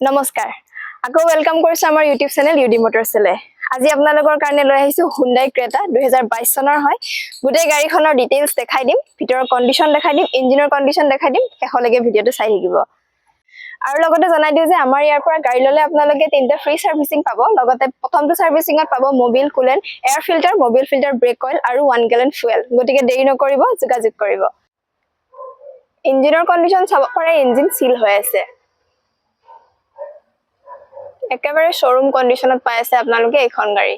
নমস্কাৰ আকৌ ওয়েলকাম কৰিছো আমাৰ ইউটিউব চেনেল ইউডি মটৰছলে আজি আপোনালোকৰ কাৰণে লৈ আহিছো Hyundai Creta 2022 চনৰ হয় গোটেই গাড়ীখনৰ ডিটেইলছ দেখাই দিম ভিতৰৰ কন্ডিশন দেখাই দিম ইঞ্জিনৰ কন্ডিশন দেখাই দিম শেষলৈকে ভিডিওটো চাই থাকিব আৰু লগতে জনাই দিও যে আমাৰ ইয়াৰ পৰা গাড়ী ললে আপোনালোকে তিনটা ফ্ৰী সাৰ্ভিসিং পাব লগতে প্ৰথমটো সাৰ্ভিসিংত পাব Mobil coolant air filter Mobil filter brake oil আৰু 1 গেলন ফুয়েল গতিকে দেৰি নকৰিব যোগাযোগ কৰিব ইঞ্জিনৰ কন্ডিশন চাব পাৰে ইঞ্জিন সিল হৈ আছে একেবাৰে শোৰুম কন্ডিশনত পাই আছে আপোনালোকে এইখন গাড়ী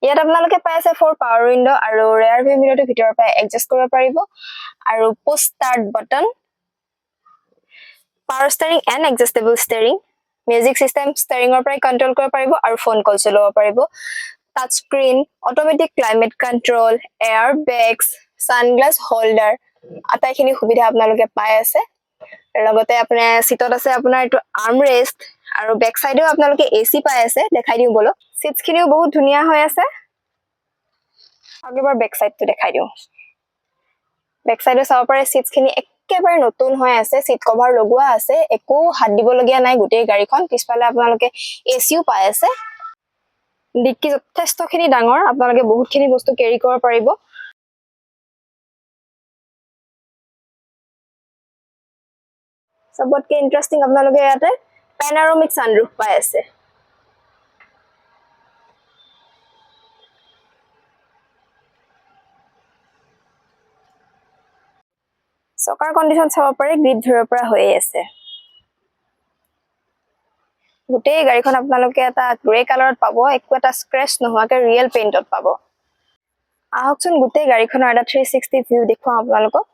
ইয়াত আপোনালোকে পাই আছে 4 পাৱাৰ উইন্ডো আৰু ৰেয়াৰ ভিউ মিৰৰটো ভিতৰৰ পৰা এডজাস্ট কৰিব পাৰিব আৰু push start button power steering and adjustable steering music system ষ্টিয়াৰিংৰ পৰা কন্ট্ৰোল কৰিব পাৰিব আৰু ফোন কল চলাব পাৰিব touch screen automatic climate control air bags sunglass holder আটাইখিনি সুবিধা আপোনালোকে পাই আছে লগতে আপোনাৰ সিটত আছে আপোনাৰ এটো আৰ্ম ৰেষ্ট আৰু বেক সাইডেও আপোনালোকে এসি পাই আছে দেখাই দিও বলক সিটস খিনিও বহুত ধুনিয়া হৈ আছে আগেবাৰ বেক সাইডটো দেখাই দিও বেক সাইডে চাব পাৰে সিটস খিনি একেবাৰে নতুন হৈ আছে সিট কভাৰ লগোৱা আছে একো হাত দিব লগিয়া নাই গোটেই গাড়ীখন পিছফালে আপোনালোকে এসিও পাই আছে ডিক্কি যথেষ্টখিনি ডাঙৰ আপোনালোকে বহুতখিনি বস্তু কেৰি কৰিব পাৰিব सबतके इंटरेस्टिंग আপোনালোকে ইয়াতে panoramic sunroof পাই আছে চকাৰ কন্ডিশন চাব পাৰে গ্ৰিড ধৰিব পৰা হৈ আছে গোটেই গাড়ীখন আপোনালোকে এটা গ্ৰে কালাৰত পাব একো এটা স্ক্ৰেচ নোহোৱাকে ৰিয়েল পেইন্টত পাব আহকচোন গোটেই গাড়ীখনৰ এটা 360 ভিউ দেখুৱাম আপোনালোকক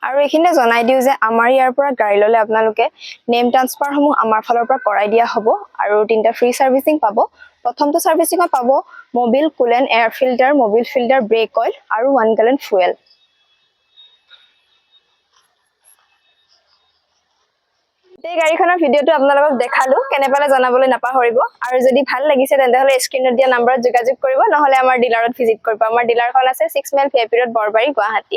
আৰু এইখিনে জনাই দিও যে আমাৰ ইয়াৰ পৰা গাড়ী ললে আপোনালোকে নেম ট্ৰান্সফাৰ সমূহ আমাৰ ফালৰ পৰা কৰাই দিয়া হ'ব আৰু তিনটা ফ্ৰী সাৰ্ভিসিং পাব প্ৰথমটো সাৰ্ভিসিংত পাব Mobil coolant air filter Mobil filter brake oil আৰু 1 গেলন ফুয়েল এই গাড়ীখনৰ ভিডিওটো আপোনালোকক দেখালো কেনে পালে জনাবলৈ নাপাহৰিব আৰু যদি ভাল লাগিছে তেন্তে হলে স্ক্ৰিনত দিয়া নম্বৰত যোগাযোগ কৰিব নহলে আমাৰ ডিলাৰত ভিজিট কৰিব আমাৰ ডিলাৰখন আছে 6 mile VIP road Borbari Guwahati